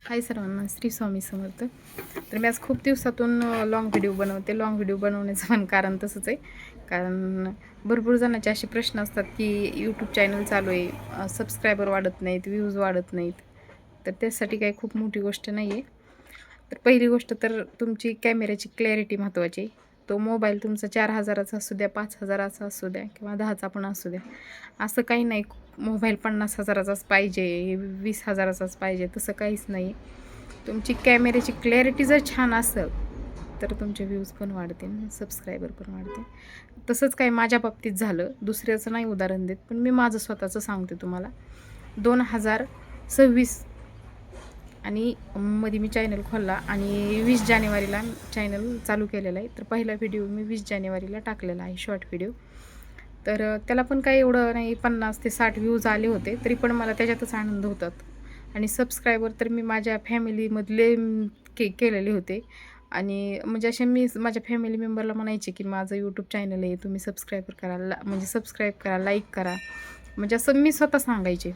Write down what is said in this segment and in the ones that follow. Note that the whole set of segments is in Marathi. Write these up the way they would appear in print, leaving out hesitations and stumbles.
हाय सर्वांना, श्री स्वामी समर्थ. तर मी आज खूप दिवसातून लाँग व्हिडिओ बनवते. लाँग व्हिडिओ बनवण्याचं पण कारण तसंच आहे. कारण भरपूर जणांचे असे प्रश्न असतात, की यूट्यूब चॅनल चालू आहे, सबस्क्रायबर वाढत नाहीत, व्ह्यूज वाढत नाहीत. तर त्यासाठी काही खूप मोठी गोष्ट नाही आहे. तर पहिली गोष्ट तर तुमची कॅमेऱ्याची क्लॅरिटी महत्त्वाची आहे. तो मोबाईल तुमचा 4,000चा असू द्या, 5,000चा असू द्या किंवा 10चा पण असू द्या. असं काही नाही मोबाईल 50,000चाच पाहिजे, 20,000चाच पाहिजे, तसं काहीच नाही. तुमची कॅमेऱ्याची क्लॅरिटी जर छान असेल, तर तुमचे व्ह्यूज पण वाढतील, सबस्क्रायबर पण वाढतील. तसंच काही माझ्या बाबतीत झालं, दुसऱ्याचं नाही उदाहरण देत, पण मी माझं स्वतःचं सांगते तुम्हाला. 2026 आणि मध्ये मी चॅनल खोलला आणि 20 जानेवारीला चॅनल चालू केलेला आहे. तर पहिला व्हिडिओ मी 20 जानेवारीला टाकलेला आहे, शॉर्ट व्हिडिओ. तर त्याला पण काही एवढं नाही, 50 ते 60 व्ह्यूज आले होते, तरी पण मला त्याच्यातच आनंद होतात. आणि सबस्क्रायबर तर मी माझ्या फॅमिलीमधले केलेले होते. आणि म्हणजे असे मी माझ्या फॅमिली मेंबरला म्हणायचे, की माझं यूट्यूब चॅनल आहे, तुम्ही सबस्क्रायबर करा, म्हणजे सबस्क्राईब करा, लाईक करा. म्हणजे असं मी स्वतः सांगायचे.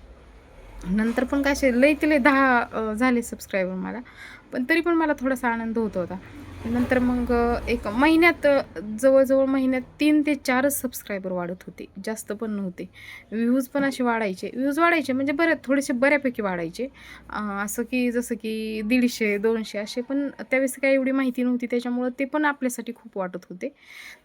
नंतर पण काय असे लई ते लई 10 झाले सबस्क्रायबर मला. पण तरी पण मला थोडासा आनंद होत होता. नंतर मग एक महिन्यात जवळ-जवळ महिन्यात 3 ते 4च सबस्क्रायबर वाढत होते. जास्त पण नव्हते. व्ह्यूज पण असे वाढायचे. व्ह्यूज वाढायचे म्हणजे थोडेसे बऱ्यापैकी वाढायचे. असं की जसं की 150-200 असे, पण त्यावेळेस काही एवढी माहिती नव्हती, त्याच्यामुळं ते पण आपल्यासाठी खूप वाटत होते.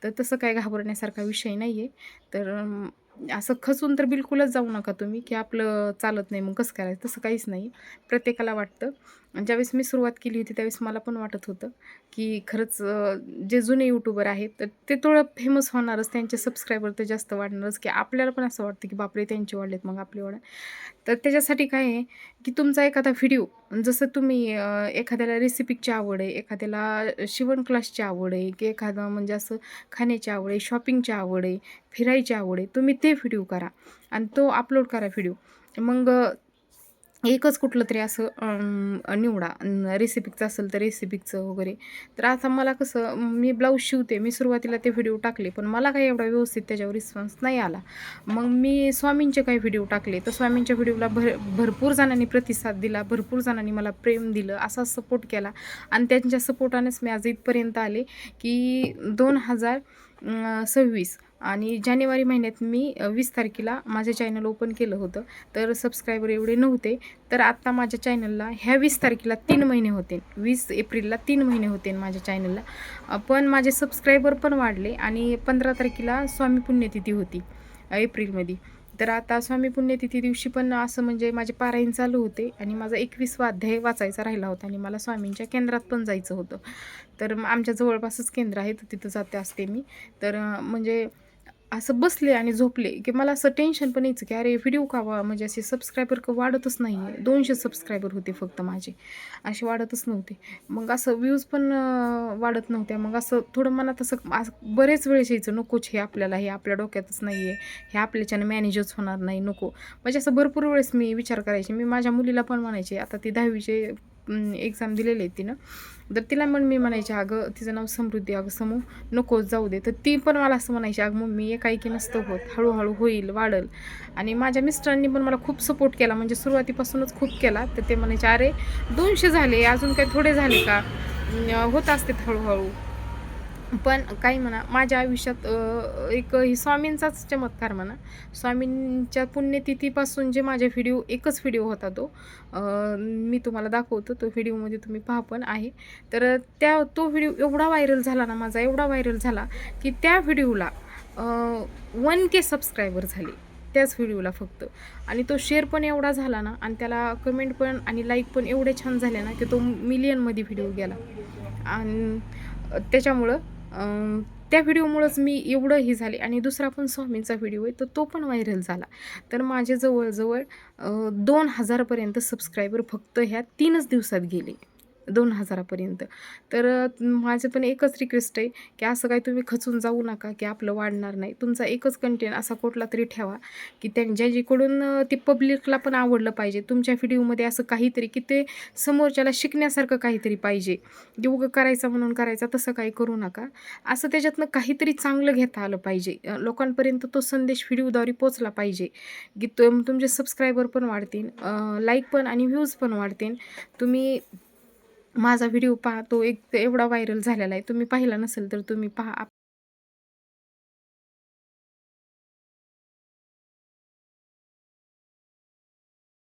तर तसं काही घाबरण्यासारखा विषय नाही आहे. तर असं खचून तर बिलकुलच जाऊ नका तुम्ही, की आपलं चालत नाही मग कसं करायचं, तसं काहीच नाही. प्रत्येकाला वाटतं. आणि ज्यावेळेस मी सुरुवात केली होती त्यावेळेस मला पण वाटत होतं, की खरंच जे जुने यूट्यूबर आहेत तर ते थोडं फेमस होणारच, त्यांचे सबस्क्रायबर तर जास्त वाढणारच, की आपल्याला पण असं वाटतं, की बापरे त्यांचे वाढलेत मग आपले वाढा. तर त्याच्यासाठी काय आहे, की तुमचा एखादा व्हिडिओ, जसं तुम्ही एखाद्याला रेसिपीची आवड आहे, एखाद्याला शिवण क्लासची आवड आहे, की एखादं म्हणजे असं खाण्याची आवड आहे, शॉपिंगची आवड आहे, फिरायची आवड आहे, तुम्ही ते व्हिडिओ करा आणि तो अपलोड करा व्हिडिओ. मग एकच कुठलं तरी असं निवडा. रेसिपीचं असेल तर रेसिपीचं वगैरे. तर आता मला कसं मी ब्लाऊज शिवते. मी सुरुवातीला ते व्हिडिओ टाकले, पण मला काही एवढा व्यवस्थित त्याच्यावर रिस्पॉन्स नाही आला. मग मी स्वामींचे काही व्हिडिओ टाकले, तर स्वामींच्या व्हिडिओला भरपूर जणांनी प्रतिसाद दिला, भरपूर जणांनी मला प्रेम दिलं, असा सपोर्ट केला आणि त्यांच्या सपोर्टानेच मी आज इथपर्यंत आले, की 2026 आणि जानेवारी महिन्यात मी 20 तारखेला माझं चॅनल ओपन केलं होतं. तर सबस्क्रायबर एवढे नव्हते. तर आत्ता माझ्या चॅनलला ह्या 20 तारखेला 3 महिने होते. 20 एप्रिलला 3 महिने होते माझ्या चॅनलला. पण माझे सबस्क्रायबर पण वाढले आणि 15 तारखेला स्वामी पुण्यतिथी होती एप्रिलमध्ये. तर आता स्वामी पुण्यतिथी दिवशी पण असं म्हणजे माझे पारायण चालू होते आणि माझा 21वा अध्याय वाचायचा राहिला होता आणि मला स्वामींच्या केंद्रात पण जायचं होतं. तर आमच्या जवळपासच केंद्र आहे, तर तिथं जाते असते मी. तर म्हणजे असं बसले आणि झोपले, की मला असं टेन्शन पण यायचं, की अरे व्हिडिओ का म्हणजे असे सबस्क्रायबर का वाढतच नाही आहे. 200 सबस्क्रायबर होते फक्त माझे. असे वाढतच नव्हते. मग असं व्ह्यूज पण वाढत नव्हत्या. मग असं थोडं मनात असं बरेच वेळेस यायचं, नकोच हे आपल्याला, हे आपल्या डोक्यातच नाही आहे. हे आपल्याच्याने मॅनेजच होणार नाही, नको. म्हणजे असं भरपूर वेळेस मी विचार करायचे. मी माझ्या मुलीला पण म्हणायचे, आता ती 10वीचे एक्झाम दिलेले आहेत तिनं. तर तिला पण मी म्हणायचे, "अगं," तिचं नाव समृद्धी, "अगं समू, नको जाऊ दे." तर ती पण मला असं म्हणायची, "अगं मम्मी, एकाएकी नसतं होत, हळूहळू होईल, वाढेल." आणि माझ्या मिस्टरांनी पण मला खूप सपोर्ट केला, म्हणजे सुरुवातीपासूनच खूप केला. तर ते म्हणायचे, "अरे 200 झाले, अजून काय थोडे झाले का? होत असतात हळूहळू." पण काही म्हणा, माझ्या आयुष्यात एक ही स्वामींचाच चमत्कार म्हणा. स्वामींच्या पुण्यतिथीपासून जे माझे व्हिडिओ, एकच व्हिडिओ होता तो. मी तुम्हाला दाखवतो, तो व्हिडिओमध्ये तुम्ही पहा पण आहे. तर तो व्हिडिओ एवढा व्हायरल झाला ना माझा, एवढा व्हायरल झाला, की त्या व्हिडिओला 1K सबस्क्रायबर झाले. त्याच व्हिडिओला फक्त. आणि तो शेअर पण एवढा झाला ना आणि त्याला कमेंट पण आणि लाईक पण एवढे छान झाले ना, की तो मिलियनमध्ये व्हिडिओ गेला. आणि त्याच्यामुळं त्या व्हिडिओमुळंच मी एवढं हे झाले आणि दुसरा पण स्वामींचा व्हिडिओ आहे, तर तो पण व्हायरल झाला. तर माझे जवळ-जवळ 2000 पर्यंत सबस्क्रायबर फक्त ह्या 3च दिवसात गेले. 2,000पर्यंत. तर माझं पण एकच रिक्वेस्ट आहे की असं काही तुम्ही खचून जाऊ नका की आपलं वाढणार नाही. तुमचा एकच कंटेंट असा कुठला तरी ठेवा की ज्याच्याकडून ते पब्लिकला पण आवडलं पाहिजे. तुमच्या व्हिडिओमध्ये असं काहीतरी की ते समोरच्याला शिकण्यासारखं काहीतरी पाहिजे, की उगं करायचं म्हणून करायचा तसं काही करू नका. असं त्याच्यातनं काहीतरी चांगलं घेता आलं पाहिजे. लोकांपर्यंत तो संदेश व्हिडिओद्वारे पोहोचला पाहिजे, की तुमचे सबस्क्रायबर पण वाढतील, लाईक पण आणि व्ह्यूज पण वाढतील. तुम्ही माझा व्हिडिओ पहा, तो एक एवढा व्हायरल झालेला आहे. तुम्ही पाहिला नसेल तर तुम्ही पहा.